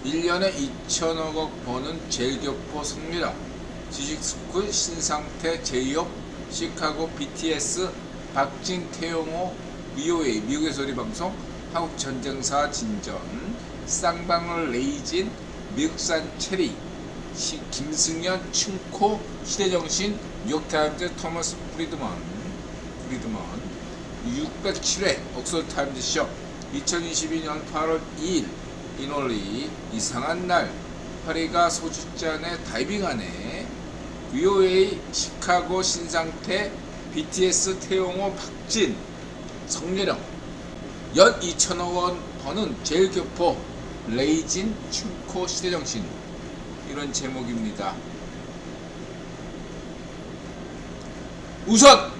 1년에 2천억 원 버는 제일교포 성미령, 지식스쿨 신상태 제이홉, 시카고 BTS 박진 태용호, VOA 미국의 소리 방송, 한국 전쟁사 진전, 쌍방울 레이진, 미국산 체리, 김승현 춘코, 시대정신, 뉴욕타임즈 토머스 프리드먼 607회 옥스퍼드타임즈쇼 2022년 8월 2일 이놀리 이상한 날 파리가 소주잔에 다이빙하네. VOA 시카고 신상태 BTS 태용호 박진 성예령 연 2천억 원 버는 제일교포 레이진 춘코 시대정신, 이런 제목입니다. 우선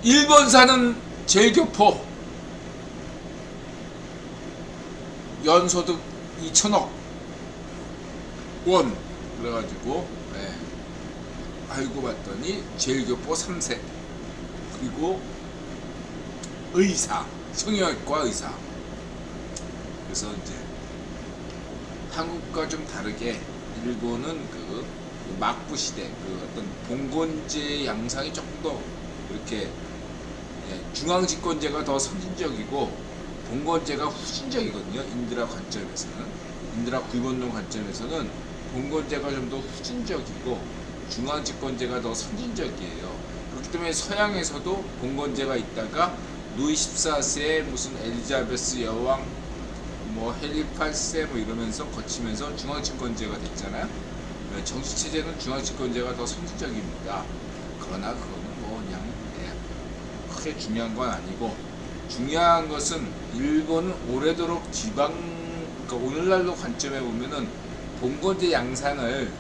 일본 사는 제일교포 연소득 2천억 원 그래가지고 알고 봤더니 제일교포 3세, 그리고 의사, 성형외과 의사. 그래서 이제 한국과 좀 다르게 일본은 그 막부 시대 그 어떤 봉건제 양상이 조금 더 이렇게 중앙집권제가 더 선진적이고 봉건제가 후진적이거든요. 인드라 관점에서는, 인드라 구입원론 관점에서는 봉건제가 좀 더 후진적이고 중앙집권제가 더 선진적이에요. 그렇기 때문에 서양에서도 봉건제가 있다가 루이 14세 무슨 엘리자베스 여왕 뭐 헨리 8세 뭐 이러면서 거치면서 중앙집권제가 됐잖아요. 정치체제는 중앙집권제가 더 선진적입니다. 그러나 그거는 뭐 그냥 크게 중요한 건 아니고, 중요한 것은 일본은 오래도록 지방, 그러니까 오늘날로 관점에 보면은 봉건제 양상을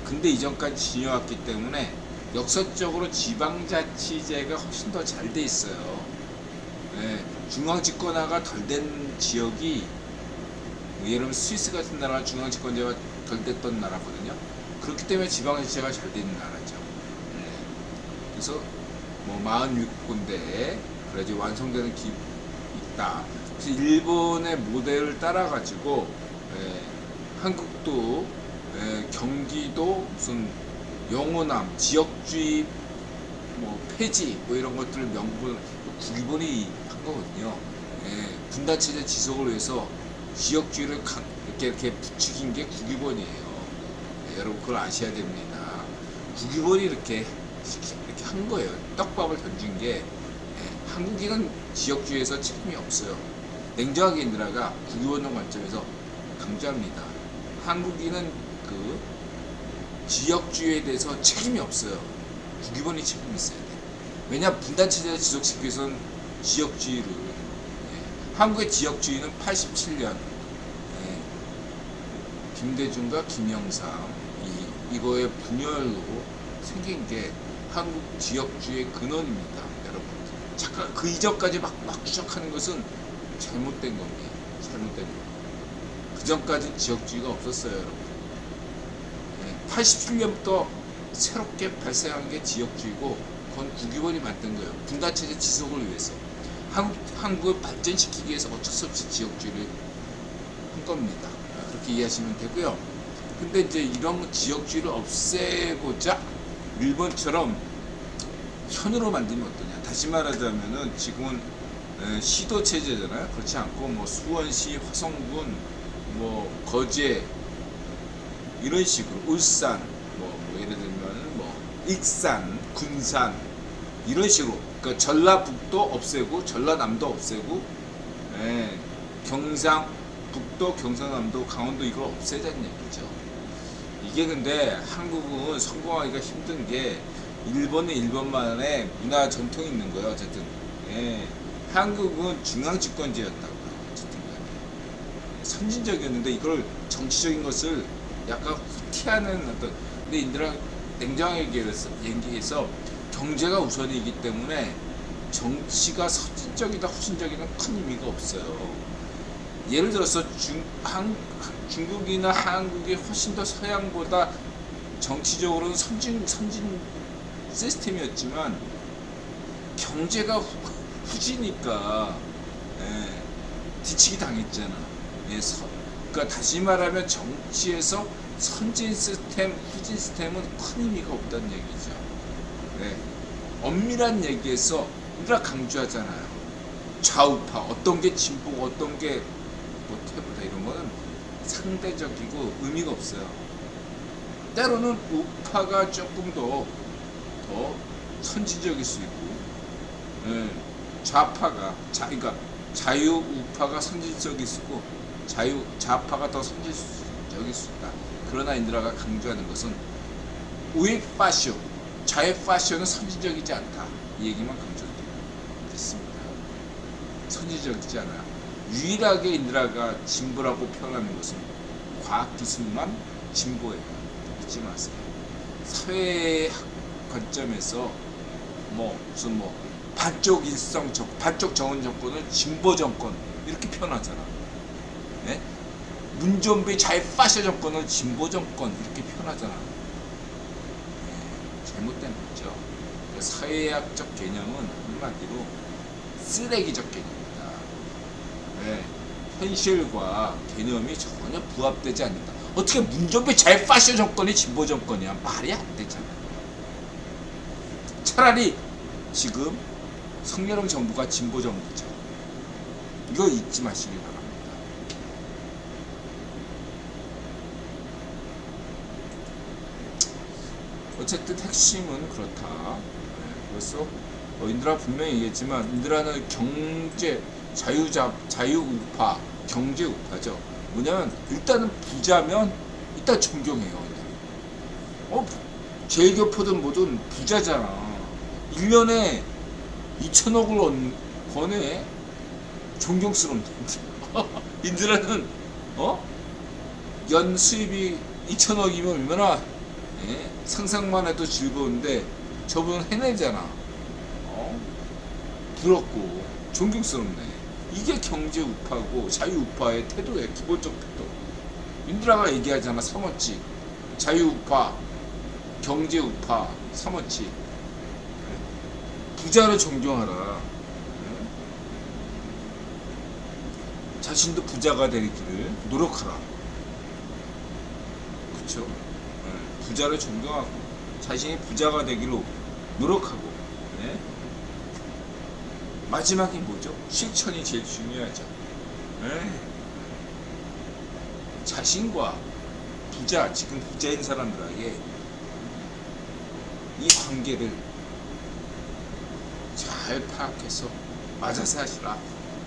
근대 이전까지 지녀왔기 때문에 역사적으로 지방자치제가 훨씬 더 잘 돼 있어요. 중앙집권화가 덜 된 지역이 예를 들면 스위스 같은 나라가 중앙집권제가 덜 됐던 나라거든요. 그렇기 때문에 지방자치제가 잘 돼 있는 나라죠. 그래서 뭐 46군데 그래야지 완성되는 기 있다. 그래서 일본의 모델을 따라 가지고 한국도 경기도 무슨 영호남 지역주의 뭐 폐지 뭐 이런 것들을 명분 국기본이 한 거거든요. 분단체제 지속을 위해서 지역주의를 이렇게 부추긴 게 국기본이에요. 여러분 그걸 아셔야 됩니다. 국기본이 이렇게 한 거예요. 떡밥을 던진 게. 한국인은 지역주의에서 책임이 없어요. 냉정하게 인드라가 국기본론 관점에서 강조합니다. 한국인은 그 지역주의에 대해서 책임이 없어요. 국기본이 책임이 있어야 돼. 왜냐, 분단체제를 지속시키기 위해서는 지역주의를. 한국의 지역주의는 87년 김대중과 김영삼 이거의 분열로 생긴 게 한국 지역주의의 근원입니다. 여러분, 잠깐 그 이전까지 막 추적하는 것은 잘못된 겁니다. 잘못된 겁니다. 그 전까지는 지역주의가 없었어요, 여러분. 87년부터 새롭게 발생한 게 지역주의고, 그건 국기본이 만든 거예요. 분단체제 지속을 위해서. 한국을 발전시키기 위해서 어쩔 수 없이 지역주의를 한 겁니다. 그렇게 이해하시면 되고요. 근데 이제 이런 지역주의를 없애고자 일본처럼 현으로 만들면 어떠냐. 다시 말하자면은 지금은 시도 체제잖아요. 그렇지 않고 뭐 수원시, 화성군, 뭐 거제 이런 식으로 울산, 뭐 예를 들면 뭐 익산, 군산 이런 식으로, 그러니까 전라북도 없애고 전라남도 없애고, 경상북도, 경상남도, 강원도 이걸 없애자는 얘기죠. 이게 근데 한국은 성공하기가 힘든 게 일본은 일본만의 문화 전통이 있는 거예요. 어쨌든 한국은 중앙집권제였다고요. 어쨌든 선진적이었는데 이걸 정치적인 것을 약간 후퇴하는 어떤, 근데 인들은 냉정하게 얘기해서 경제가 우선이기 때문에 정치가 선진적이다 후진적이다 큰 의미가 없어요. 예를 들어서 중국이나 한국이 훨씬 더 서양보다 정치적으로는 선진 시스템이었지만 경제가 후지니까 뒤치기 당했잖아. 예, 그러니까 다시 말하면 정치에서 선진 시스템, 후진 시스템은 큰 의미가 없다는 얘기죠. 네. 엄밀한 얘기에서 우리가 강조하잖아요. 좌우파, 어떤 게 진보고 어떤 게 뭐 태보다 이런 거는 상대적이고 의미가 없어요. 때로는 우파가 조금 더 선진적일 수 있고, 예, 좌파가 그러니까 자유우파가 선진적일 수 있고 좌파가 더 선진적일 수 있다. 그러나 인드라가 강조하는 것은 우익 파쇼, 좌익 파쇼는 선진적이지 않다. 이 얘기만 강조했습니다. 선진적이지 않아요. 유일하게 인드라가 진보라고 표현하는 것은 과학기술만 진보예요. 잊지 마세요. 사회학 관점에서 무슨 반쪽 일성 반쪽 정원 정권은 진보 정권 이렇게 표현하잖아. 네? 문좀비 좌익 파쇼 정권은 진보 정권 이렇게 표현하잖아. 네, 잘못된 거죠. 사회학적 개념은 한마디로 쓰레기적 개념입니다. 네, 현실과 개념이 전혀 부합되지 않는다. 어떻게 문좀비 좌익 파쇼 정권이 진보 정권이야? 말이 안 되잖아. 차라리 지금 성렬형 정부가 진보 정부죠. 이거 잊지 마시기 바랍니다. 어쨌든 핵심은 그렇다. 네, 그래서 인드라 분명히 얘기했지만 인드라는 경제 자유우파, 경제우파죠. 뭐냐면 일단은 부자면 일단 존경해요. 제일교포든 뭐든 부자잖아. 1년에 2천억을 버네. 존경스럽네. 인드라는 연 수입이 2천억이면 얼마나 상상만 해도 즐거운데 저분은 해내잖아. 부럽고 존경스럽네. 이게 경제우파고 자유우파의 태도예요. 기본적 태도. 인드라가 얘기하잖아. 3원칙. 자유우파, 경제우파, 3원칙. 부자를 존경하라. 자신도 부자가 되기를 노력하라. 그렇죠? 부자를 존경하고 자신이 부자가 되기로 노력하고. 네? 마지막이 뭐죠? 실천이 제일 중요하죠. 네. 자신과 지금 부자인 사람들에게 이 관계를 잘 파악해서 맞아서 하시라.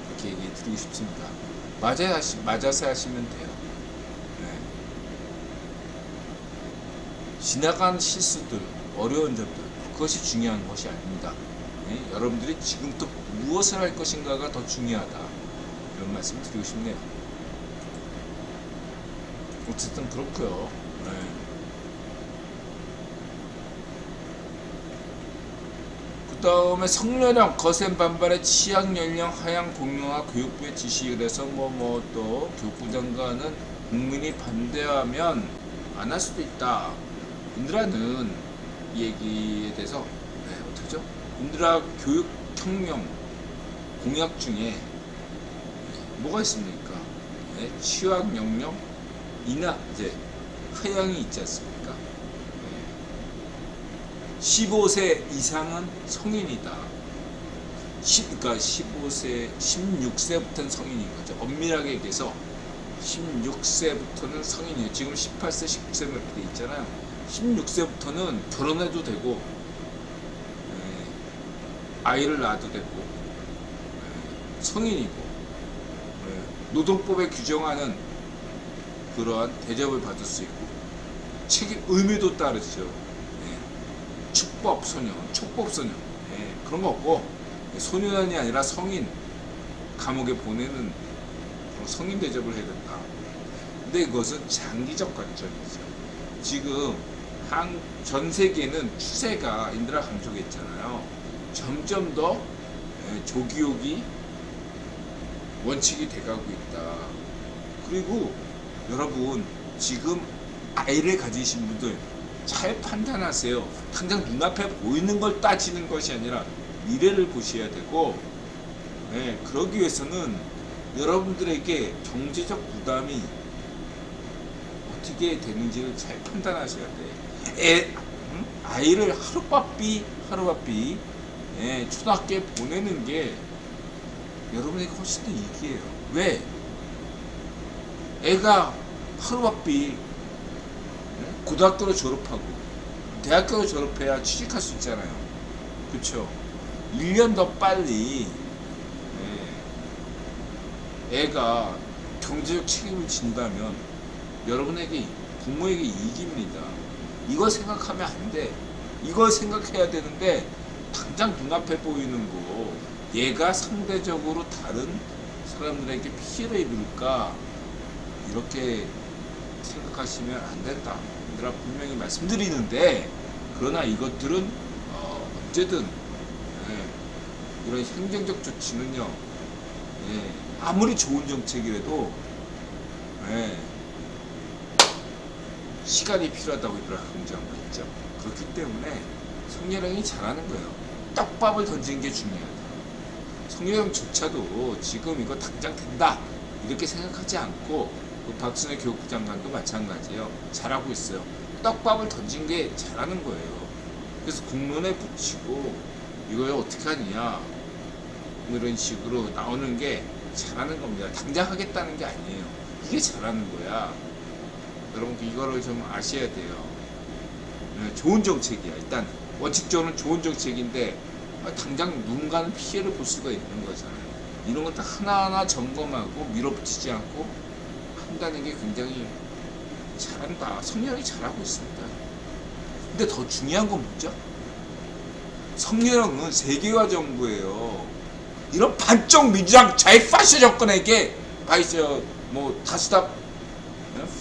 이렇게 얘기 드리고 싶습니다. 맞아서 하시면 돼요. 네. 지나간 실수들, 어려운 점들, 그것이 중요한 것이 아닙니다. 네? 여러분들이 지금부터 무엇을 할 것인가가 더 중요하다. 이런 말씀 드리고 싶네요. 어쨌든 그렇고요. 네. 그 다음에 성렬형, 거센 반발의 취약 연령 하향 공론화 교육부의 지시. 그래서 또 교육부 장관은 국민이 반대하면 안 할 수도 있다. 인드라는 이 얘기에 대해서 어떻게죠? 인드라 교육혁명 공약 중에 뭐가 있습니까? 취약 연령 인하 하향이 있지 않습니까? 15세 이상은 성인이다. 그러니까 16세부터는 성인인 거죠. 엄밀하게 얘기해서 16세부터는 성인이에요. 지금 18세, 19세 이렇게 돼 있잖아요. 16세부터는 결혼해도 되고, 아이를 낳아도 되고, 성인이고, 노동법에 규정하는 그러한 대접을 받을 수 있고, 책임, 의무도 따르죠. 촉법소년, 그런 거 없고, 소년이 아니라 성인, 감옥에 보내는 성인 대접을 해야 된다. 근데 이것은 장기적 관점이죠. 지금 전 세계는 추세가 인드라 강조했잖아요. 점점 더 조기옥이 원칙이 돼가고 있다. 그리고 여러분 지금 아이를 가지신 분들 잘 판단하세요. 당장 눈앞에 보이는 걸 따지는 것이 아니라 미래를 보셔야 되고, 그러기 위해서는 여러분들에게 경제적 부담이 어떻게 되는지를 잘 판단하셔야 돼. 아이를 하루바삐 초등학교에 보내는 게 여러분에게 훨씬 더 이익이에요. 왜? 애가 하루바삐 고등학교를 졸업하고 대학교를 졸업해야 취직할 수 있잖아요. 그쵸? 1년 더 빨리 애가 경제적 책임을 진다면 여러분에게, 부모에게 이익입니다. 이걸 생각하면 안 돼. 이걸 생각해야 되는데 당장 눈앞에 보이는 거, 얘가 상대적으로 다른 사람들에게 피해를 입을까, 이렇게 생각하시면 안 된다. 얘들아 분명히 말씀드리는데, 그러나 이것들은 언제든 이런 행정적 조치는요, 아무리 좋은 정책이라도 시간이 필요하다고 얘들아 긍정했죠. 그렇기 때문에 성렬형이 잘하는 거예요. 떡밥을 던지는 게 중요하다. 성렬형조차도 지금 이거 당장 된다 이렇게 생각하지 않고, 박순애 교육부 장관도 마찬가지예요. 잘하고 있어요. 떡밥을 던진 게 잘하는 거예요. 그래서 공론에 붙이고 이걸 어떻게 하느냐 이런 식으로 나오는 게 잘하는 겁니다. 당장 하겠다는 게 아니에요. 이게 잘하는 거야. 여러분 이거를 좀 아셔야 돼요. 좋은 정책이야. 일단 원칙적으로는 좋은 정책인데 당장 누군가는 피해를 볼 수가 있는 거잖아요. 이런 것도 하나하나 점검하고 밀어붙이지 않고 한다는 게 굉장히 잘한다. 성렬이 잘하고 있습니다. 근데 더 중요한 건 뭐죠? 성렬형은 세계화 정부예요. 이런 반쪽 민주당 자유파쇼 정권에게 다스다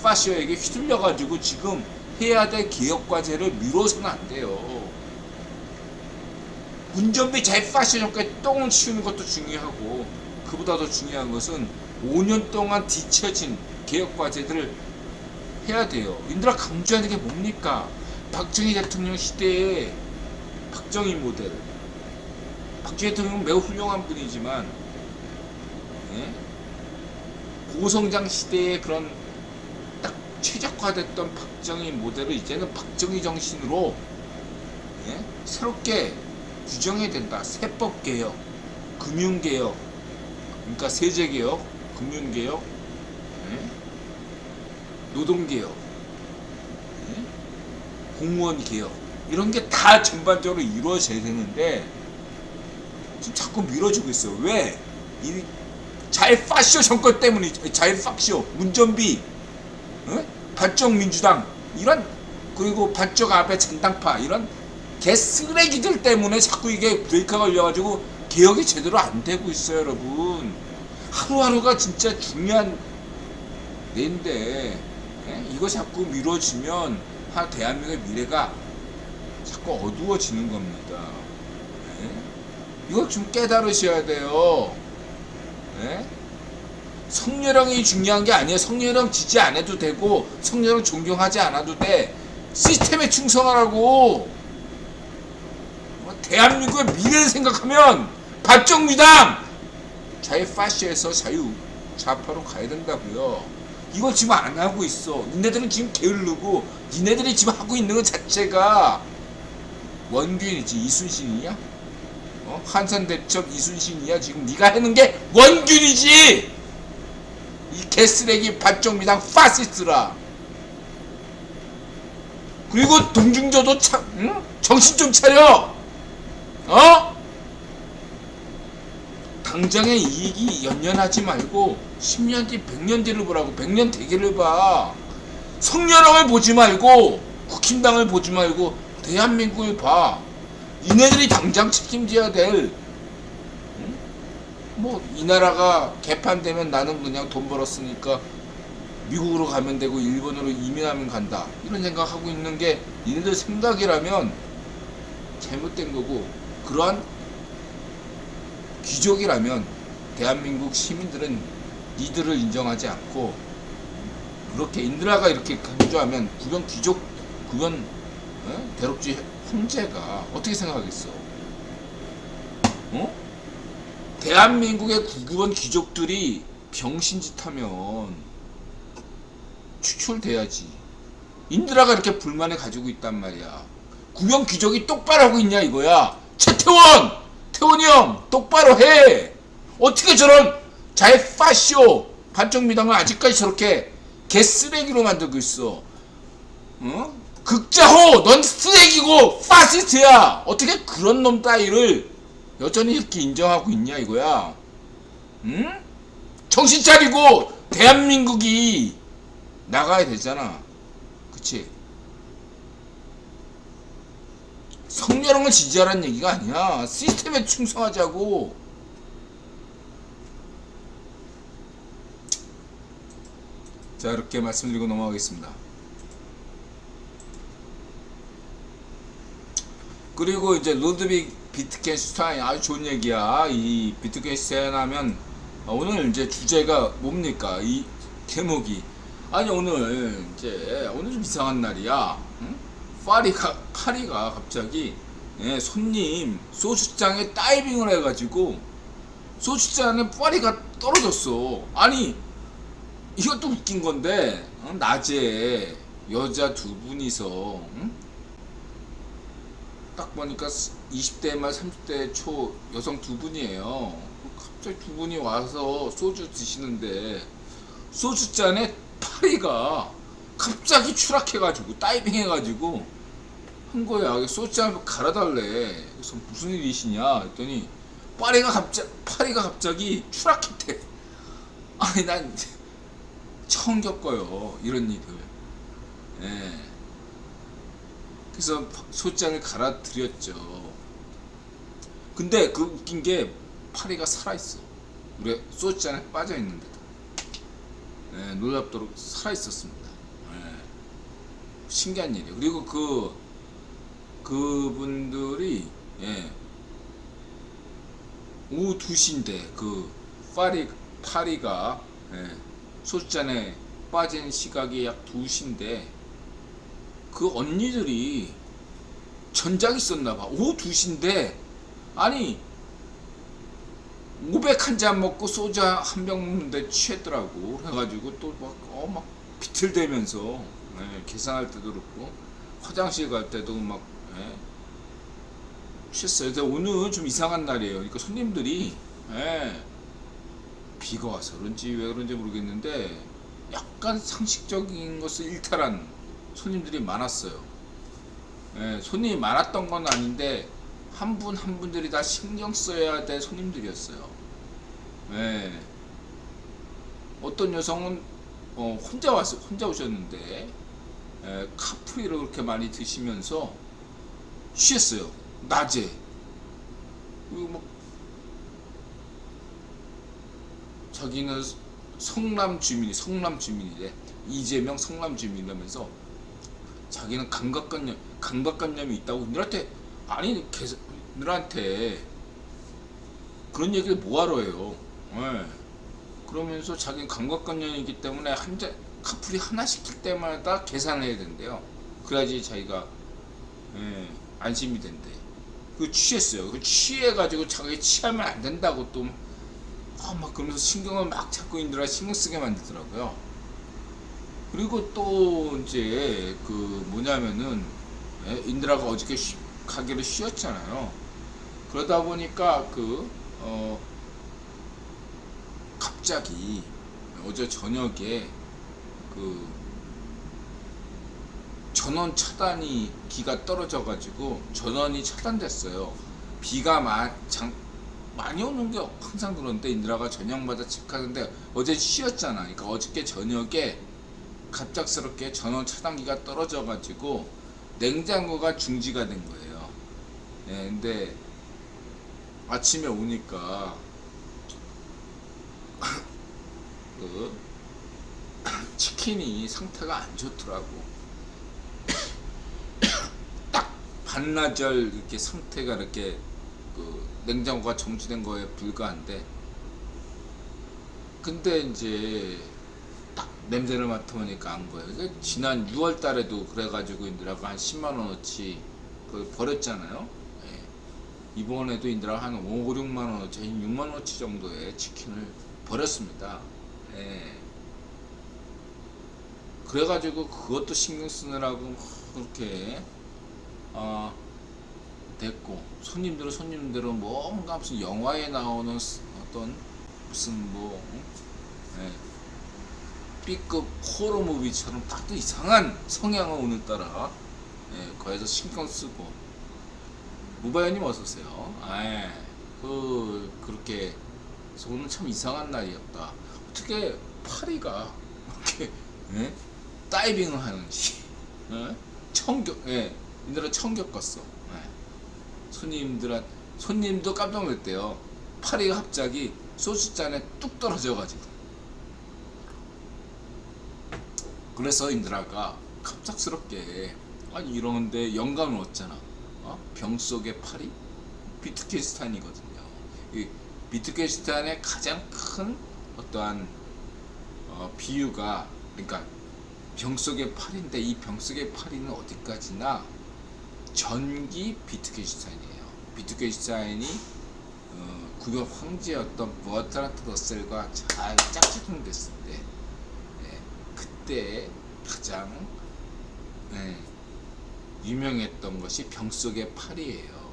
파쇼에게 휘둘려가지고 지금 해야 될 개혁 과제를 미뤄서는 안 돼요. 운전비 자유파쇼 정권에 똥을 치우는 것도 중요하고, 그보다 더 중요한 것은 5년 동안 뒤처진 개혁 과제들을 해야 돼요. 인들아 강조하는 게 뭡니까? 박정희 대통령 시대의 박정희 모델. 박정희 대통령은 매우 훌륭한 분이지만 고성장 시대의 그런 딱 최적화됐던 박정희 모델을 이제는 박정희 정신으로 새롭게 규정해야 된다. 세법개혁, 금융개혁, 그러니까 세제개혁, 금융개혁, 노동개혁, 공무원개혁, 이런 게 다 전반적으로 이루어져야 되는데 지금 자꾸 밀어주고 있어요. 왜? 이 자유파쇼 정권 때문이죠. 자유파쇼, 운전비, 반쪽 민주당, 이런, 그리고 반쪽 앞에 잔당파, 이런 개쓰레기들 때문에 자꾸 이게 브레이크가 걸려가지고 개혁이 제대로 안 되고 있어요, 여러분. 하루하루가 진짜 중요한 내인데 이거 자꾸 미뤄지면 대한민국의 미래가 자꾸 어두워지는 겁니다. 이걸 좀 깨달으셔야 돼요. 성렬형이 중요한 게 아니에요. 성렬형 지지 안 해도 되고 성렬형 존경하지 않아도 돼. 시스템에 충성하라고. 대한민국의 미래를 생각하면 반쪽미당 자유파시에서 자유좌파로 가야 된다고요. 이걸 지금 안 하고 있어. 니네들은 지금 게으르고 니네들이 지금 하고 있는 것 자체가 원균이지. 이순신이냐? 한산대첩 이순신이야. 지금 네가 하는 게 원균이지. 이 개쓰레기 반쪽미당 파시스트라. 그리고 동중조도 정신 좀 차려. 당장의 이익이 연연하지 말고 10년 뒤 100년 뒤를 보라고. 100년 대계를 봐. 성렬형을 보지 말고 국힘당을 보지 말고 대한민국을 봐. 이네들이 당장 책임져야 될, 이 나라가 개판되면 나는 그냥 돈 벌었으니까 미국으로 가면 되고 일본으로 이민하면 간다, 이런 생각하고 있는 게 이네들 생각이라면 잘못된 거고, 그러한 귀족이라면 대한민국 시민들은 니들을 인정하지 않고, 그렇게 인드라가 이렇게 강조하면 구변 귀족, 구변 대럽주의 형제가 어떻게 생각하겠어? 대한민국의 구구번 귀족들이 병신짓 하면 추출돼야지. 인드라가 이렇게 불만을 가지고 있단 말이야. 구경 귀족이 똑바로 하고 있냐 이거야. 최태원! 태원이 형 똑바로 해. 어떻게 저런 자의 파쇼 반쪽미당을 아직까지 저렇게 개쓰레기로 만들고 있어. 어? 극자호 넌 쓰레기고 파시스트야. 어떻게 그런 놈 따위를 여전히 이렇게 인정하고 있냐 이거야. 응? 정신 차리고 대한민국이 나가야 되잖아. 그치? 성렬형을 지지하라는 얘기가 아니야. 시스템에 충성하자고. 자, 이렇게 말씀드리고 넘어가겠습니다. 그리고 이제 루드빅 비트겐슈타인 아주 좋은 얘기야. 이 비트겐슈타인 하면 오늘 이제 주제가 뭡니까? 이 제목이 아니 오늘 좀 이상한 날이야. 응? 파리가 갑자기 손님 소주잔에 다이빙을 해가지고 소주잔에 파리가 떨어졌어. 아니 이것도 웃긴 건데 낮에 여자 두 분이서 딱 보니까 20대 말 30대 초 여성 두 분이에요. 갑자기 두 분이 와서 소주 드시는데 소주잔에 파리가 갑자기 추락해가지고 다이빙 해가지고 한 거야. 소주잔을 갈아달래. 그래서 무슨 일이시냐 했더니 파리가 갑자기 추락했대. 아니 난 처음 겪어요 이런 일을. 예. 그래서 소주잔을 갈아드렸죠. 근데 그 웃긴 게 파리가 살아있어. 우리 소주잔에 빠져있는데도. 예, 놀랍도록 살아있었습니다. 예. 신기한 일이에요. 그리고 그분들이 오후 2시인데 그 파리가 소주잔에 빠진 시각이 약 2시인데 그 언니들이 전작이 있었나봐. 오후 2시인데 아니 500 한 잔 먹고 소주 한 병 먹는데 취했더라고. 그래가지고 또 막 비틀대면서 계산할 때도 그렇고 화장실 갈 때도 막 취했어요. 근데 오늘 좀 이상한 날이에요. 그러니까 손님들이 비가 와서 그런지 왜 그런지 모르겠는데 약간 상식적인 것을 일탈한 손님들이 많았어요. 손님이 많았던 건 아닌데 한 분들이 다 신경 써야 될 손님들이었어요. 어떤 여성은 혼자 오셨는데 카프리를 그렇게 많이 드시면서 취했어요. 낮에. 그리고 막 자기는 성남 주민이래. 이재명 성남 주민이라면서 자기는 감각관념이 있다고 너한테 그런 얘기를 뭐하러 해요. 그러면서 자기는 감각관념이기 때문에 한 잔 카풀이 하나 시킬 때마다 계산을 해야 된대요. 그래야지 자기가 안심이 된대. 그 취했어요. 그 취해가지고 자기 취하면 안 된다고 또 막 그러면서 신경을 막 찾고 있느라 신경 쓰게 만들더라고요. 그리고 또 이제 그 뭐냐면은 인드라가 어저께 가게를 쉬었잖아요. 그러다 보니까 갑자기 어제 저녁에 그 전원 차단이 기가 떨어져가지고 전원이 차단됐어요. 비가 많이 오는 게 항상 그런데 인드라가 저녁마다 집 가는데 어제 쉬었잖아. 그러니까 어저께 저녁에 갑작스럽게 전원 차단기가 떨어져가지고 냉장고가 중지가 된 거예요. 근데 아침에 오니까 그 치킨이 상태가 안 좋더라고. 딱 반나절 이렇게 상태가 이렇게 냉장고가 정지된 거에 불과한데, 근데 이제 딱 냄새를 맡아보니까 안 거예요. 그러니까 지난 6월 달에도 그래가지고 인드라가 한 10만원어치 버렸잖아요. 이번에도 인드라가 한 5, 6만원어치, 6만원어치 정도의 치킨을 버렸습니다. 예. 그래가지고 그것도 신경 쓰느라고 그렇게 됐고, 손님들은 뭔가 무슨 영화에 나오는 어떤 무슨 뭐 예, B급 호러 무비처럼 딱 또 이상한 성향을 오늘따라 거기서 신경 쓰고. 무바연님 어서오세요. 그렇게 그래서 오늘 참 이상한 날이었다. 어떻게 파리가 이렇게 다이빙을 하는지 인들아 처음 겪었어. 손님도 깜짝 놀랐대요. 파리가 갑자기 소주잔에 뚝 떨어져가지고. 그래서 인드라가 갑작스럽게 아니 이러는데 영감을 얻잖아. 병 속의 파리? 비트게슈탄이거든요. 이 비트게슈탄의 가장 큰 어떠한 비유가, 그러니까 병 속의 파리인데, 이 병 속의 파리는 어디까지나 전기 비트게슈타인이에요. 비트게슈타인이 구별 황제였던 버트란트 러셀과 잘 짝짓통됐을 때, 그때 가장 유명했던 것이 병 속의 파리예요.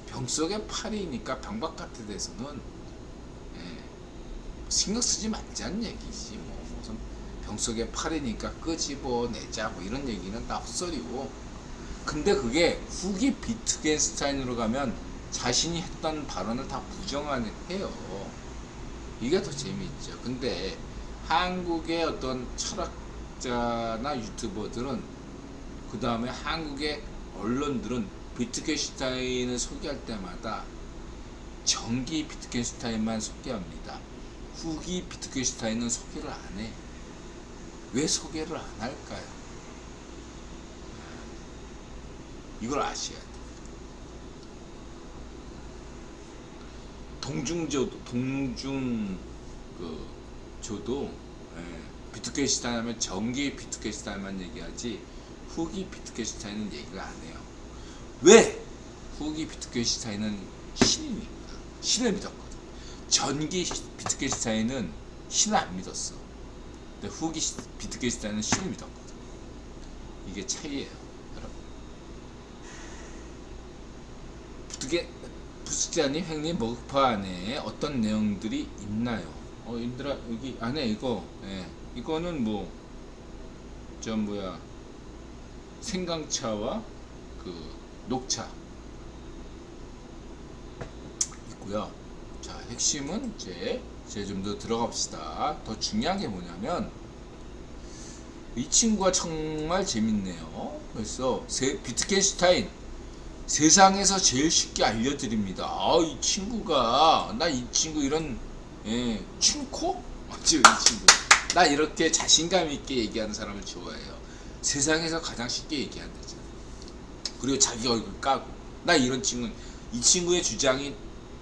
병 속의 파리니까 병 바깥에 대해서는 신경 쓰지 말자는 얘기지. 무슨 병 속의 파리니까 끄집어내자 뭐 이런 얘기는 다 헛소리고. 근데 그게 후기 비트겐스타인으로 가면 자신이 했던 발언을 다 부정해요. 이게 더 재미있죠. 근데 한국의 어떤 철학자나 유튜버들은, 그 다음에 한국의 언론들은 비트겐슈타인을 소개할 때마다 정기 비트겐슈타인만 소개합니다. 후기 비트겐슈타인은 소개를 안 해. 왜 소개를 안 할까요? 이걸 아셔야 돼. 저도 비트겐슈타인 하면 정기 비트겐슈타인만 얘기하지 후기 비트겐슈타인은 얘기를 안 해요. 왜? 후기 비트겐슈타인은 신이니까. 신을 믿었거든. 전기 비트겐슈타인은 신을 안 믿었어. 근데 후기 비트겐슈타인은 신을 믿었거든. 이게 차이예요, 여러분. 부스자님, 행님 먹파 안에 어떤 내용들이 있나요? 인들아, 여기 안에 이거는 생강차와 녹차 있고요. 자, 핵심은 이제 좀 더 들어가 봅시다. 더 중요한 게 뭐냐면, 이 친구가 정말 재밌네요. 그래서 비트겐슈타인 세상에서 제일 쉽게 알려드립니다. 이 친구가, 이 친구 이런 춤코? 맞죠, 이 친구. 나 이렇게 자신감 있게 얘기하는 사람을 좋아해요. 세상에서 가장 쉽게 얘기한다잖아. 그리고 자기 얼굴 까고. 나 이런 친구는, 이 친구의 주장이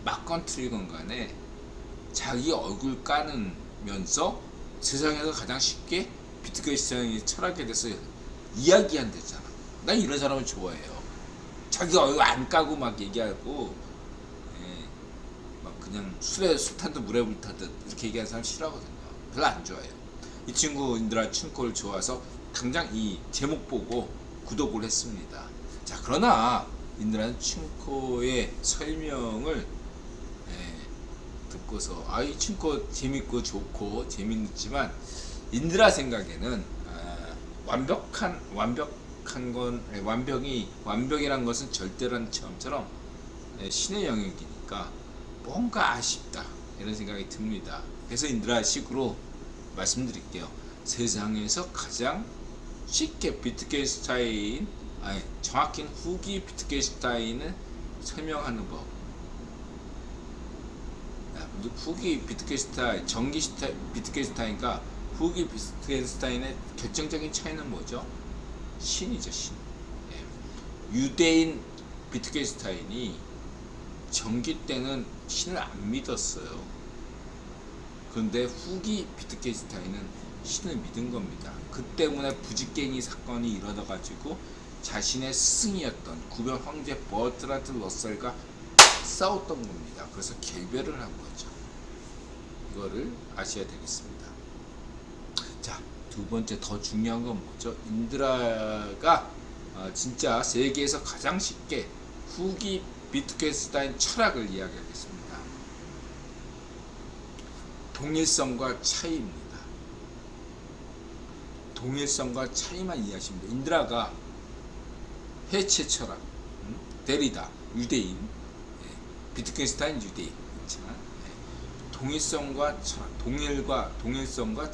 맞건 틀리건 간에 자기 얼굴 까는면서 세상에서 가장 쉽게 비트겐슈타인의 철학에 대해서 이야기한다잖아. 나 이런 사람을 좋아해요. 자기 얼굴 안 까고 막 얘기하고, 막 그냥 술탄도 물에 불타듯 이렇게 얘기하는 사람 싫어하거든요. 별로 안 좋아해요. 이 친구인들아 춤코를 좋아서 당장 이 제목 보고 구독을 했습니다. 자, 그러나 인들아는 춤코의 설명을 듣고서 이 춤코 재밌고 좋고 재밌지만, 인들아 생각에는 완벽이란 것은 절대라는 처음처럼 신의 영역이니까 뭔가 아쉽다 이런 생각이 듭니다. 그래서 인드라 식으로 말씀드릴게요. 세상에서 가장 쉽게 비트겐슈타인, 정확히는 후기 비트겐슈타인을 설명하는 법. 후기 비트겐슈타인, 정기 비트겐슈타인과 후기 비트겐슈타인의 결정적인 차이는 뭐죠? 신이죠, 신. 유대인 비트겐슈타인이 전기 때는 신을 안 믿었어요. 그런데 후기 비트겐슈타인은 신을 믿은 겁니다. 그 때문에 부직갱이 사건이 일어나가지고 자신의 스승이었던 구별 황제 버트란트 러셀과 싸웠던 겁니다. 그래서 결별을 한 거죠. 이거를 아셔야 되겠습니다. 자, 두 번째 더 중요한 건 뭐죠? 인드라가 진짜 세계에서 가장 쉽게 후기 비트겐슈타인 철학을 이야기하겠습니다. 동일성과 차이입니다. 동일성과 차이만 이해하시면 돼요. 인드라가 해체 철학, 데리다 유대인, 비트겐슈타인 유대인 있지만 동일성과 철학, 동일성과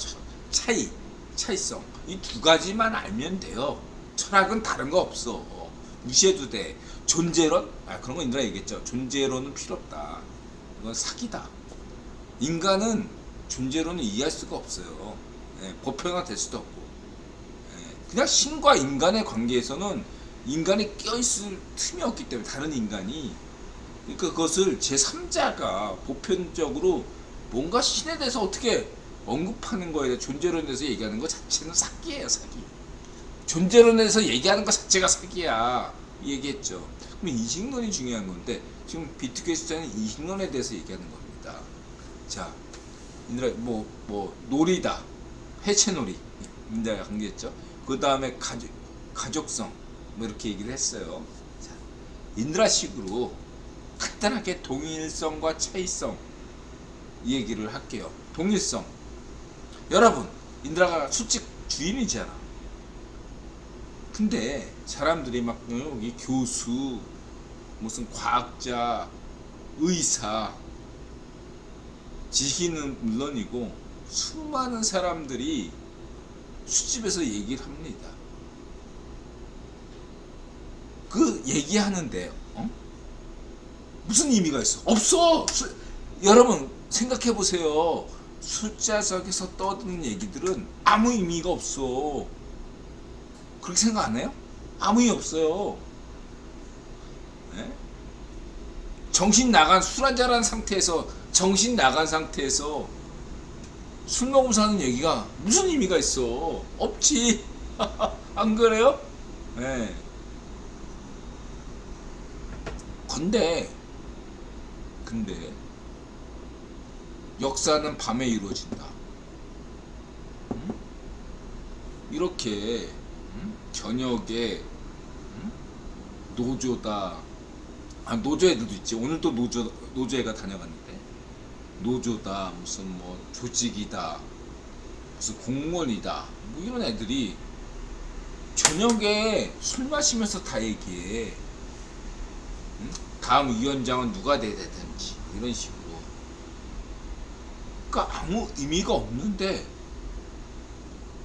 차이성 이 두 가지만 알면 돼요. 철학은 다른 거 없어. 무시해도 돼. 존재론? 그런 거 인드라 얘기했죠. 존재론은 필요 없다. 이건 사기다. 인간은 존재론을 이해할 수가 없어요. 보편화 될 수도 없고. 그냥 신과 인간의 관계에서는 인간이 껴있을 틈이 없기 때문에 다른 인간이 그러니까 그것을 제3자가 보편적으로 뭔가 신에 대해서 어떻게 언급하는 거에 대해 존재론에 대해서 얘기하는 것 자체는 사기예요. 사기. 존재론에서 얘기하는 것 자체가 사기야. 얘기했죠. 그럼 이식론이 중요한 건데 지금 비트겐슈타인은 이식론에 대해서 얘기하는 겁니다. 자, 인드라 놀이다. 해체놀이. 인드라가 강조했죠. 그 다음에 가족성 뭐 이렇게 얘기를 했어요. 자, 인드라식으로 간단하게 동일성과 차이성 이 얘기를 할게요. 동일성. 여러분, 인드라가 수직 주인이잖아. 근데 사람들이 막 여기 교수, 무슨 과학자, 의사, 지식인은 물론이고 수많은 사람들이 수집에서 얘기를 합니다. 그 얘기하는데 무슨 의미가 있어? 없어. 여러분 생각해 보세요. 숫자석에서 떠드는 얘기들은 아무 의미가 없어. 그렇게 생각 안 해요? 아무 의미 없어요. 네? 정신 나간 술 한잔 한 상태에서 정신 나간 상태에서 술 먹으면서 하는 얘기가 무슨 의미가 있어? 없지. 안 그래요? 네. 근데 역사는 밤에 이루어진다. 이렇게 저녁에 노조다. 노조애들도 있지. 오늘 또 노조애가 다녀갔는데 노조다, 무슨 뭐 조직이다, 무슨 공무원이다, 뭐 이런 애들이 저녁에 술 마시면서 다 얘기해. 다음 위원장은 누가 돼야 되든지 이런 식으로. 그러니까 아무 의미가 없는데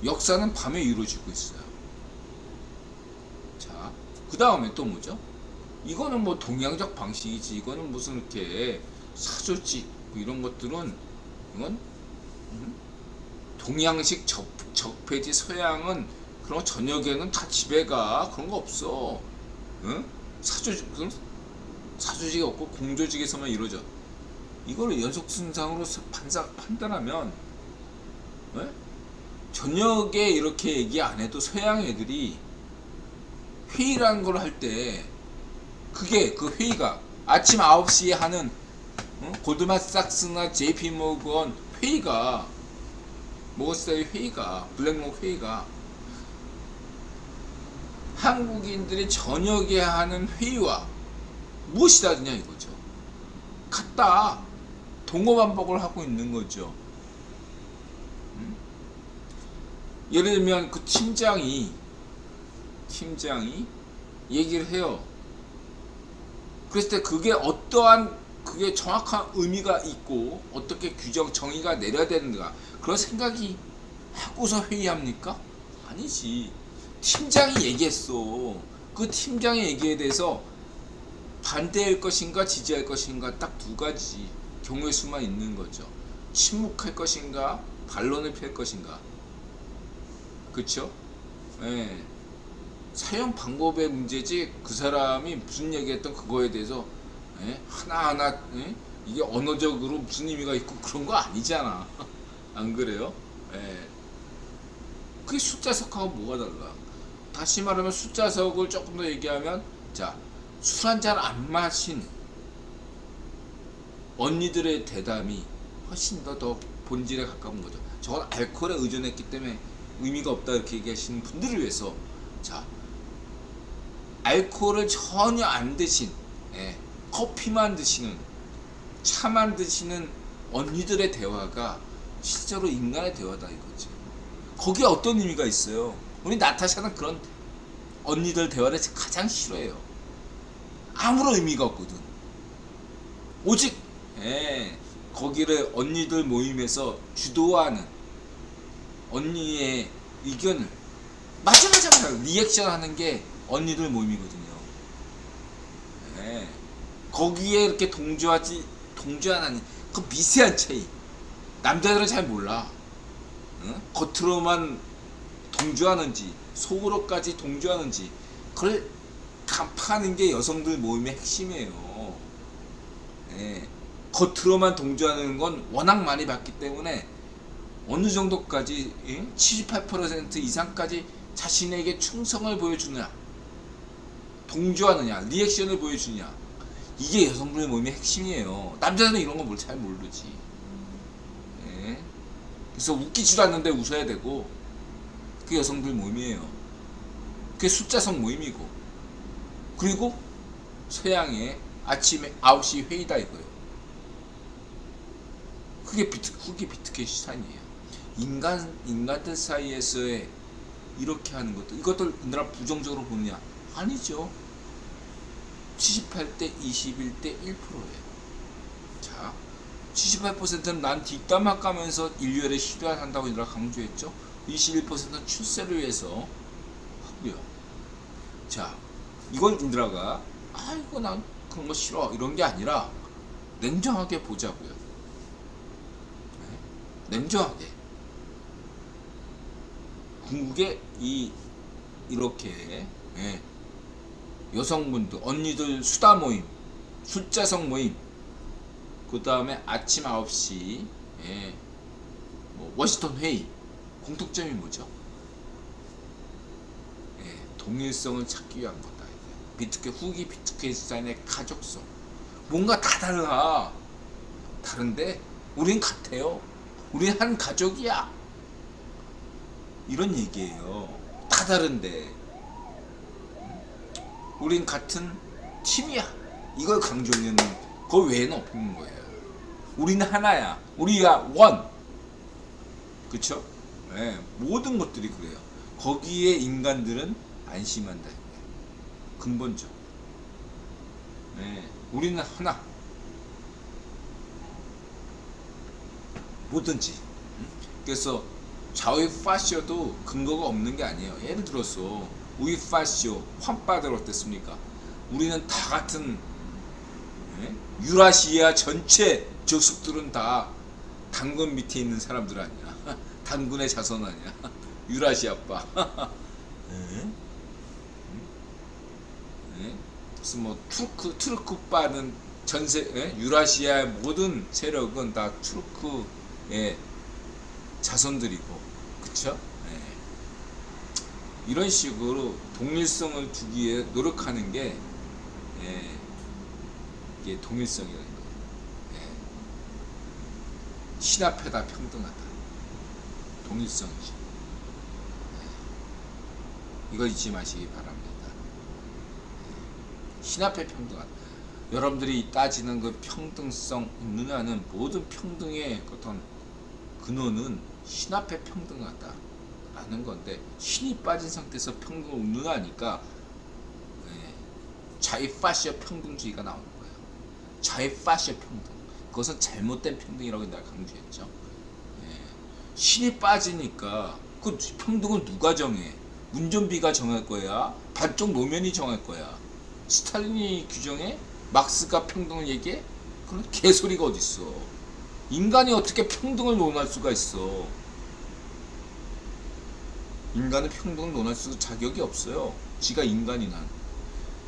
역사는 밤에 이루어지고 있어요. 자, 그 다음에 또 뭐죠? 이거는 뭐 동양적 방식이지. 이거는 무슨 이렇게 사조직 뭐 이런 것들은 이건 동양식 적폐지. 서양은 그런 저녁에는 다 집에 가. 그런 거 없어. 응? 사조직이 없고 공조직에서만 이루어져. 이거를 연속순상으로 판단하면 저녁에 이렇게 얘기 안 해도 서양 애들이 회의라는 걸 할 때 그게 그 회의가 아침 9시에 하는 골드만삭스나 JP모건 회의가 모건스타일 회의가 블랙록 회의가 한국인들이 저녁에 하는 회의와 무엇이 다르냐 이거죠. 같다. 동어반복을 하고 있는 거죠. 예를 들면 그 팀장이 얘기를 해요. 그랬을 때 그게 어떠한 그게 정확한 의미가 있고 어떻게 정의가 내려야 되는가 그런 생각이 하고서 회의합니까? 아니지. 팀장이 얘기했어. 그 팀장의 얘기에 대해서 반대할 것인가 지지할 것인가 딱 두 가지 경우의 수만 있는 거죠. 침묵할 것인가 반론을 펼 것인가. 그쵸? 예. 사용 방법의 문제지 그 사람이 무슨 얘기했던 그거에 대해서 하나하나 이게 언어적으로 무슨 의미가 있고 그런 거 아니잖아. 안 그래요? 그게 숫자석하고 뭐가 달라. 다시 말하면 숫자석을 조금 더 얘기하면 자, 술 한잔 안 마신 언니들의 대담이 훨씬 더 본질에 가까운 거죠. 저건 알코올에 의존했기 때문에 의미가 없다 이렇게 얘기하시는 분들을 위해서, 자, 알코올을 전혀 안 드신, 커피만 드시는, 차만 드시는 언니들의 대화가 실제로 인간의 대화다 이거지. 거기에 어떤 의미가 있어요? 우리 나타샤는 그런 언니들 대화를 가장 싫어해요. 아무런 의미가 없거든. 오직 거기를 언니들 모임에서 주도하는 언니의 의견을 맞아 리액션 하는 게 언니들 모임이거든요. 거기에 이렇게 동조하는 그 미세한 차이, 남자들은 잘 몰라. 겉으로만 동조하는지 속으로까지 동조하는지 그걸 간파하는 게 여성들 모임의 핵심이에요. 겉으로만 동조하는 건 워낙 많이 봤기 때문에 어느 정도까지 78% 이상까지 자신에게 충성을 보여주느냐, 동조하느냐, 리액션을 보여주느냐, 이게 여성들의 모임의 핵심이에요. 남자들은 이런 거 잘 모르지. 그래서 웃기지도 않는데 웃어야 되고, 그게 여성들 모임이에요. 그게 숫자성 모임이고, 그리고 서양의 아침에 9시 회의다 이거예요. 그게 후기 비트게슈탄이에요. 인간들 사이에서의 이렇게 하는 것도, 이것들 우리나라 부정적으로 보느냐? 아니죠. 78대 21대 1%예요. 자, 78%는 난 뒷담화 까면서 인류애를 실현한다고 우리나라 강조했죠. 21%는 출세를 위해서 하고요. 자, 이건 인드라가 아이고 난 그런 거 싫어 이런 게 아니라 냉정하게 보자고요. 냉정하게 궁극의 이렇게 여성분들, 언니들 수다 모임, 숫자성 모임, 그 다음에 아침 9시 워싱턴 회의, 공통점이 뭐죠? 동일성을 찾기 위한 거다. 후기 비트게슈탄의 가족성, 뭔가 다 달라. 다른데 우린 같아요. 우린 한 가족이야. 이런 얘기예요. 다 다른데 우린 같은 팀이야. 이걸 강조하는, 그 외에는 없는 거예요. 우리는 하나야. 우리가 원. 그쵸? 모든 것들이 그래요. 거기에 인간들은 안심한다. 근본적. 우리는 하나. 뭐든지. 그래서 좌우 파쇼도 근거가 없는 게 아니에요. 예를 들어서 우이 파쇼, 환빠들 어땠습니까? 우리는 다 같은, 유라시아 전체 족속들은 다 단군 밑에 있는 사람들 아니야. 단군의 자손 아니야. 유라시아빠. 그래서 뭐 투르크빠는 전세, 유라시아의 모든 세력은 다 투르크의 자손들이고, 그쵸? 이런 식으로 동일성을 두기 위해 노력하는 게 이게 동일성이라는 거예요. 신 앞에다 평등하다. 동일성이죠. 이거 잊지 마시기 바랍니다. 신 앞에 평등하다. 여러분들이 따지는 그 평등성 있느냐는, 모든 평등의 어떤 근원은 신 앞에 평등하다 라는 건데, 신이 빠진 상태에서 평등을 운운하니까 자이파시아 평등주의가 나오는 거예요. 자이파시아 평등, 그것은 잘못된 평등이라고 내가 강조했죠. 신이 빠지니까 그 평등을 누가 정해? 운전비가 정할 거야? 반쪽 노면이 정할 거야? 스탈린이 규정해? 막스가 평등을 얘기해? 그런 개소리가 어딨어. 인간이 어떻게 평등을 논할 수가 있어? 인간은 평등을 논할 수 자격이 없어요. 지가 인간이 난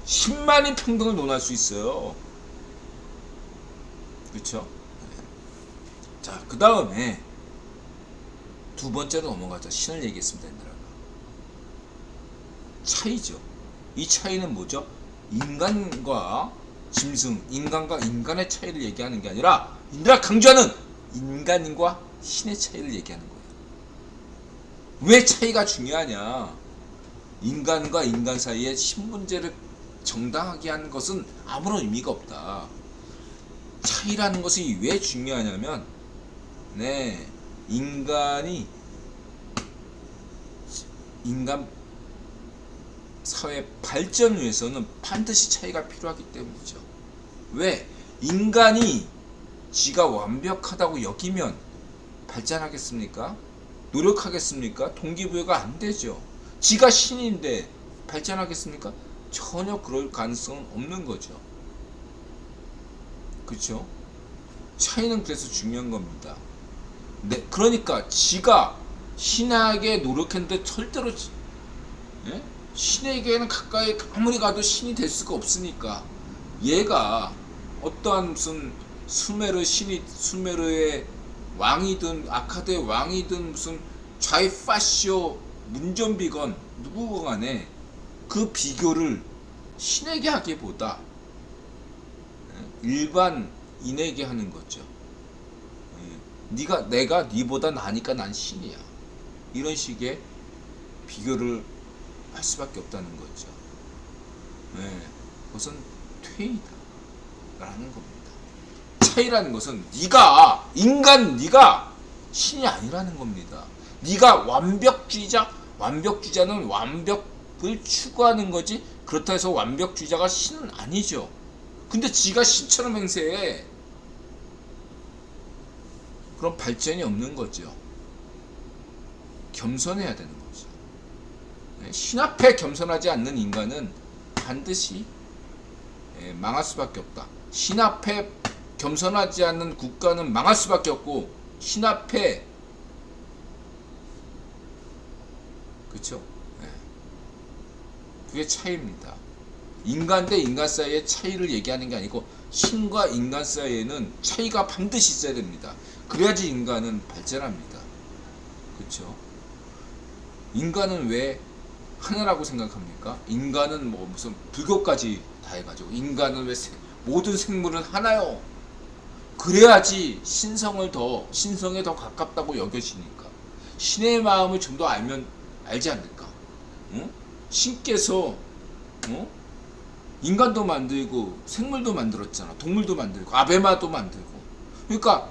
10만이 평등을 논할 수 있어요. 그렇죠? 자, 그 다음에 두 번째로 넘어가자. 신을 얘기했습니다. 옛날에. 차이죠. 이 차이는 뭐죠? 인간과 짐승, 인간과 인간의 차이를 얘기하는 게 아니라 인드라 강조하는 인간과 신의 차이를 얘기하는 거예요. 왜 차이가 중요하냐? 인간과 인간 사이에 신 문제를 정당하게 하는 것은 아무런 의미가 없다. 차이라는 것이 왜 중요하냐면, 인간 사회 발전을 위해서는 반드시 차이가 필요하기 때문이죠. 왜? 인간이 지가 완벽하다고 여기면 발전하겠습니까? 노력하겠습니까? 동기부여가 안 되죠. 지가 신인데 발전하겠습니까? 전혀 그럴 가능성은 없는 거죠. 그렇죠? 차이는 그래서 중요한 겁니다. 그러니까 지가 신에게 노력했는데 절대로 신에게는 가까이 아무리 가도 신이 될 수가 없으니까 얘가 어떠한 무슨 수메르의 왕이든 아카드의 왕이든 무슨 좌이파시오 문전비건 누구가 간에 그 비교를 신에게 하기보다 일반인에게 하는 거죠. 내가 니보다 나니까 난 신이야. 이런 식의 비교를 할 수밖에 없다는 거죠. 그것은 퇴이다 라는 겁니다. 차이라는 것은 네가 신이 아니라는 겁니다. 네가 완벽주의자는 완벽을 추구하는 거지, 그렇다 해서 완벽주의자가 신은 아니죠. 근데 지가 신처럼 행세해. 그럼 발전이 없는 거죠. 겸손해야 되는 거죠. 신 앞에 겸손하지 않는 인간은 반드시 망할 수밖에 없다. 신 앞에 겸손하지 않는 국가는 망할 수밖에 없고, 신 앞에, 그쵸? 그게 차이입니다. 인간 대 인간 사이의 차이를 얘기하는 게 아니고, 신과 인간 사이에는 차이가 반드시 있어야 됩니다. 그래야지 인간은 발전합니다. 그쵸? 인간은 왜 하나라고 생각합니까? 인간은 뭐 무슨 불교까지 다 해가지고, 인간은 왜 모든 생물은 하나요? 그래야지 신성에 더 가깝다고 여겨지니까. 신의 마음을 좀 더 알지 않을까? 응? 신께서 인간도 만들고 생물도 만들었잖아. 동물도 만들고 아베마도 만들고. 그러니까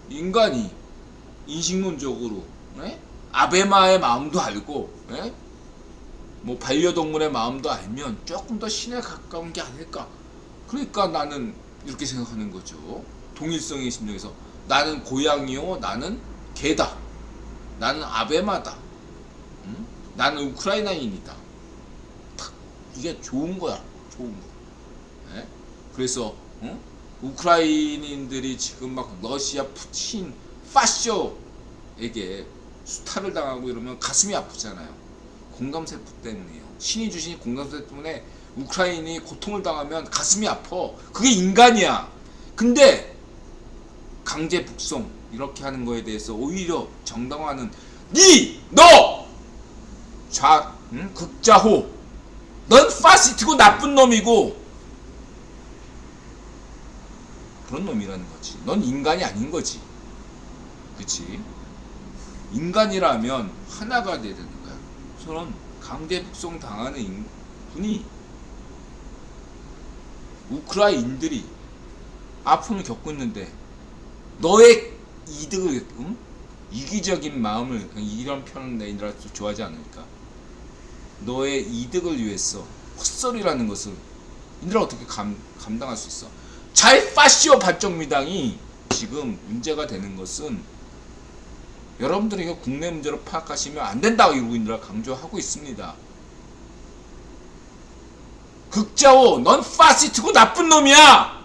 인간이 인식론적으로 아베마의 마음도 알고 뭐 반려동물의 마음도 알면 조금 더 신에 가까운 게 아닐까. 그러니까 나는 이렇게 생각하는 거죠. 동일성의 심정에서 나는 고양이요, 나는 개다, 나는 아베마다, 나는 우크라이나인이다. 이게 좋은 거야, 좋은 거. 그래서 우크라이나인들이 지금 막 러시아 푸틴 파쇼에게 수탈을 당하고 이러면 가슴이 아프잖아요. 공감세포 때문이에요. 신이 주신 공감세포 때문에 우크라이나이 고통을 당하면 가슴이 아파. 그게 인간이야. 근데 강제 북송 이렇게 하는 거에 대해서 오히려 정당화하는 너 극자호, 넌 파시스트고 나쁜 놈이고 그런 놈이라는 거지. 넌 인간이 아닌 거지. 그치? 인간이라면 하나가 돼야 되는 거야. 저런 강제 북송 당하는 분이, 우크라이나인들이 아픔을 겪고 있는데 너의 이득을, 이기적인 마음을, 이런 표현은 내가 좋아하지 않으니까, 너의 이득을 위해서 헛소리라는 것을 인들아 어떻게 감당할 수 있어? 자이파시오 반정미당이 지금 문제가 되는 것은, 여러분들이 이거 국내 문제로 파악하시면 안 된다고 인들아 강조하고 있습니다. 극자호, 넌 파시스트고 나쁜 놈이야.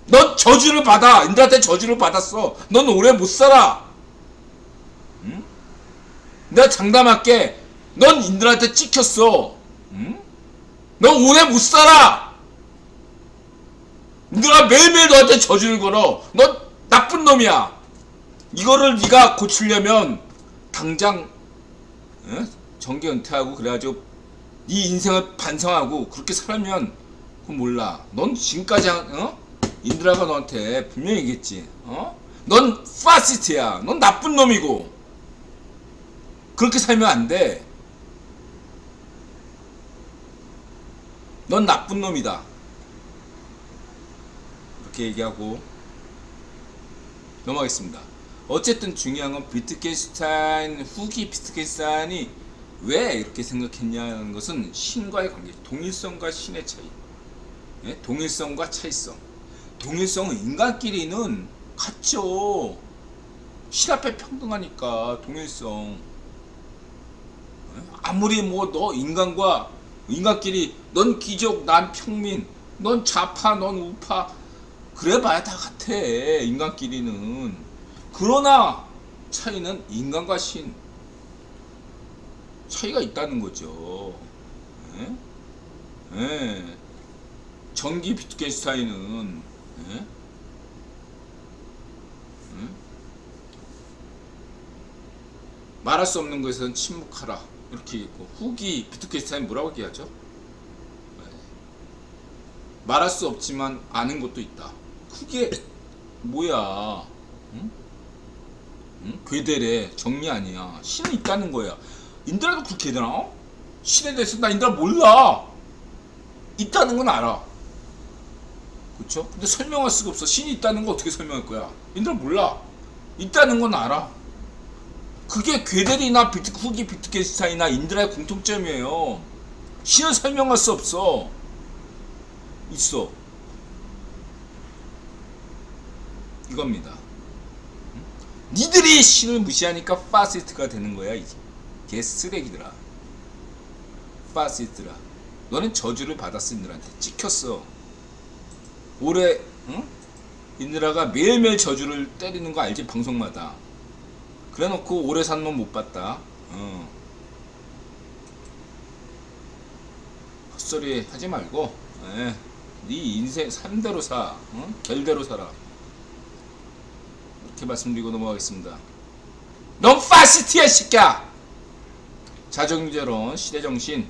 넌 저주를 받아. 인들한테 저주를 받았어. 넌 오래 못 살아. 응? 내가 장담할게. 넌 인들한테 찍혔어. 응? 넌 오래 못 살아. 인들아 매일매일 너한테 저주를 걸어. 넌 나쁜 놈이야. 이거를 네가 고치려면 당장 정계 은퇴하고 그래가지고 네 인생을 반성하고 그렇게 살면 그건 몰라. 넌 지금까지 인드라가 너한테 분명히 얘기했지. 넌 파시스트야. 넌 나쁜 놈이고. 그렇게 살면 안 돼. 넌 나쁜 놈이다. 이렇게 얘기하고 넘어가겠습니다. 어쨌든 중요한 건 비트겐슈타인, 후기 비트겐슈타인이 왜 이렇게 생각했냐는 것은 신과의 관계, 동일성과 신의 차이. 예? 동일성과 차이성. 동일성은 인간끼리는 같죠. 신 앞에 평등하니까 동일성. 예? 아무리 뭐 너 인간끼리 넌 귀족, 난 평민, 넌 좌파, 넌 우파 그래봐야 다 같아. 인간끼리는. 그러나 차이는 인간과 신 차이가 있다는 거죠. 예? 예. 전기 비트겐슈타인은 예? 예? 말할 수 없는 것에선 침묵하라 이렇게 있고, 후기 비트겐슈타인 뭐라고 얘기하죠? 예. 말할 수 없지만 아는 것도 있다. 그게 뭐야? 응? 응? 괴대래. 정리 아니야. 신은 있다는 거야. 인드라도 그렇게 되나? 신에 대해서 나 인드라 몰라. 있다는 건 알아. 그쵸? 근데 설명할 수가 없어. 신이 있다는 거 어떻게 설명할 거야? 인드라 몰라. 있다는 건 알아. 그게 괴델이나 후기 비트겐슈타인이나 인드라의 공통점이에요. 신은 설명할 수 없어. 있어. 이겁니다. 니들이 신을 무시하니까 파시스트가 되는 거야. 이제 개 쓰레기들아. 파시스트라. 너는 저주를 받았어. 인드라한테 찍혔어. 올해 인드라가 매일매일 저주를 때리는 거 알지? 방송마다. 그래놓고 오래 산 놈 못 봤다. 헛소리 하지 말고 네 인생 삶대로 사. 별대로 살아. 이렇게 말씀드리고 넘어가겠습니다. 넌 파시스트야, 새끼야. 자정유재론, 시대정신,